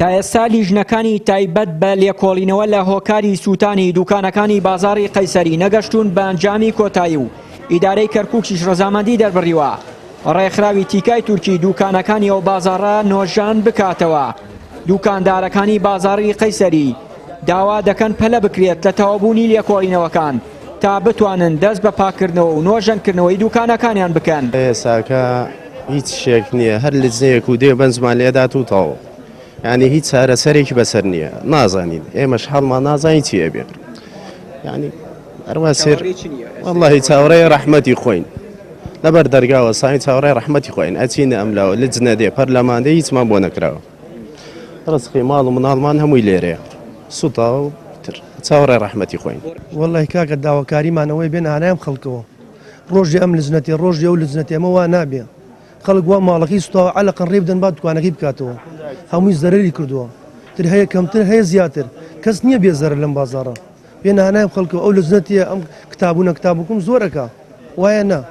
تا ئێستا لیژنەکانی تایبەت بە لێکۆڵینەوە لە هۆکاری سووتانی دوکانەکانی بازاڕی قەیسەری نەگەشتون بە ئەنجامی کۆتایی و ئیدارەی کەرکووکیش ڕەزامەندی دەربڕیوە ڕێکخراوی تیکای تورکی دوکانەکانی ئەو بازاڕە نۆژان بکاتەوە. دوکاندارەکانی بازاڕی قەیسەری داوا دەکەن پەلە بکرێت لە تەواوبوونی لێکۆڵینەوەکان تا بتوانن دەست بە پاکردنەوە و نۆژەنکردنەوەی دوکانەکانیان بکەن. ئێساکە هیچ شێک نییە، هەر لجنەیەک و دێ بەنجمان لێدات و تەواو، یعنی هیچ چارەسەرێکی بەسەر نییە، نازانین ئێمەش هەڵمان نازانین چییە بێ، یعنی هەروە سێر وەڵڵاهی چاوەڕێی ڕەحمەتی خۆین لەبەر دەرگاوە ساین چاوەڕێی ڕەحمەتی خۆین ئەچینە ئەملاوە لجنە دێ پەرلەماندە هیچمان بۆ نەکراوە، ڕزقی ماڵ و مناڵمان هەمووی لێرەیە سوتا و تر چاوەڕێی ڕەحمەتی خۆین. وەڵڵاهی کاکە داواکاریمانەوەی بێن هانایم خەڵکەوە ڕۆژی ئەم لجنەتی ڕۆژی ئەو لجنەتی ئەمە وا نابێ خەڵک وا ماڵەکەی سوتاوە عەلەقەن ڕێ بدەن با دوکانەکەی بکاتەوە، هەمووی زەرەری کردووە، تر هەیە کەمتر هەیە زیاتر، کەس نییە بێ زەرەر لەم بازاڕە. بێنە هانایم خەڵکەوە ئەو لجنەتیە ئەم کتابوونە کتابوکم زۆرەکە وایە نا،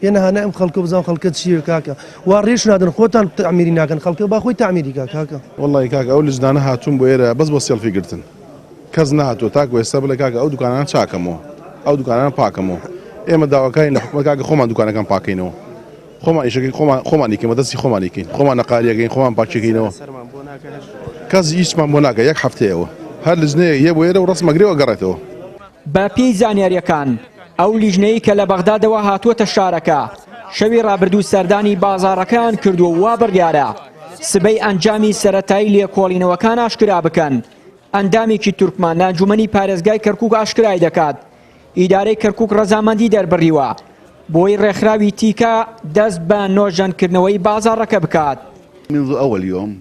بێنە هانایم خەڵکە بزانم خەڵکە چییە کاکە، وا ڕێش نادن خۆتان تەعمیری ناکەن خەڵکە با خۆی تەعمیری کاکە. وەڵڵاهی کاکە ئەو لجنانە هاتوون بۆ ئێرە بەس بۆ سێڵفی گرتن، کەس نهاتوە تاکو ئێستا بڵێ کاکە ئەو دوکانانە چاکەمەوە ئەو دوکانانە پاکەمەوە. ئێمە داواکاری لە حکومەت کاکە خۆمان دوکانەکان پاکەینەوە، خۆمان ئیشەکەی خۆمانیکەین بەدەستی خۆمانیکەین، خۆمان نەقاریەکەین، خۆمان پاکێکینەوە، کەس هیچمان بۆ ناکە یەک هەفتەیەوە هەر لجنەیە یە بۆ ئێرە و ڕەسمەگرێەوە گەڕێتەوە. بە پێی زانیاریەکان ئەو لیژنەی کە لە بەغدادەوە هاتووەتە شارەکە شەوی ڕابردوو سەردانی بازاڕەکان کردووە وا بڕیارە سبەی ئەنجامی سەرەتایی لێکۆڵینەوەکان ئاشکرا بکەن. ئەندامێکی تورکمان لە ئەنجومەنی پارێزگای کەرکووک ئاشکرای دەکات ئیدارەی کەرکووک ڕەزامەندی دەربڕیوە بۆی ڕێکخراوی تیکا دەست بە نۆژەنکردنەوەی بازاڕەکە بکات. منذ أول يوم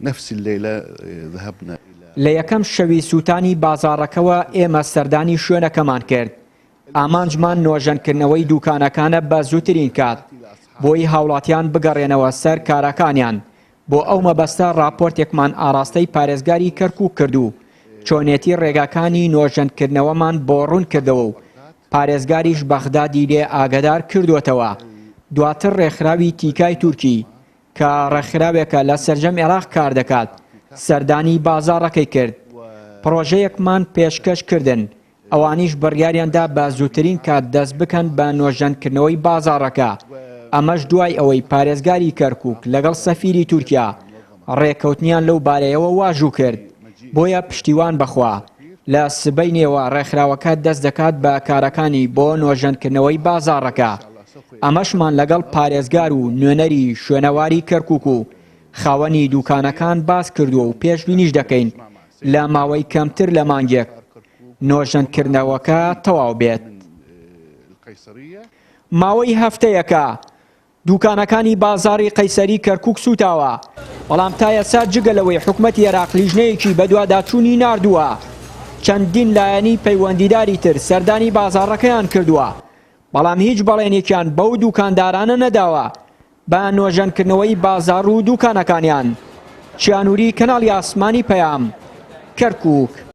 نفس الليلة ذهبنا لە یەکەم شەوی سووتانی بازاڕەکەوە ئێمە سەردانی شوێنەکەمان کرد. ئامانجمان نۆژەنکردنەوەی دوکانەکانە بە زووترین کات بۆی هاوڵاتیان بگەڕێنەوە سەر کارەکانیان. بۆ ئەو مەبەستە راپۆرتێکمان ئاراستەی پارێزگاری کەرکووک کردو چۆنێتی ڕێگاکانی نۆژەنکردنەوەمان بۆ ڕوون کردەوە و پارێزگاریش بەغدادی لێ ئاگادار کردوێتەوە. دواتر ڕێکخراوی تیکای تورکی کە ڕێکخراوێکە لە سەرجەم عێراق کار دەکات سەردانی بازاڕەکەی کرد. پرۆژەیەکمان پێشکەش کردن ئەوانیش بڕیاریاندا بە زووترین کات دەست بکەن بە نۆژەنکردنەوەی بازاڕەکە. ئەمەش دوای ئەوەی پارێزگاری کەرکووک لەگەڵ سەفیری تورکیا ڕێککەوتنیان لەو بارەیەوە واژوو کرد. بۆیە پشتیوان بخوا لە سبەی نێوە ڕێکخراوەکە دەست دەکات بە کارەکانی بۆ نۆژەنکردنەوەی بازاڕەکە. ئەمەشمان لەگەڵ پارێزگار و نوێنەری شوێنەواری کەرکووک و خاوەنی دوکانەکان باس کردووە و پێشبینیش دەکەین لە ماوەی کەمتر لە مانگێک نۆژەنکردنەوەکە تەواو بێت. ماوەی هەفتەیەکە دوکانەکانی بازاڕی قەیسەری کەرکووک سوتاوە، بەڵام تا ئێستا جگەلەوەی حکوومەتی عێراق لیژنەیەکی بەدواداچوونی ناردووە. چەندین لایەنی پەیوەندیداری تر سەردانی بازاڕەکەیان کردووە، بەڵام هیچ بەڵێنێکیان بەو دوکاندارانە نەداوە بە نۆژەنکردنەوەی بازاڕ و دوکانەکانیان. چیانووری کەناڵی ئاسمانی پەیام کەرکووک.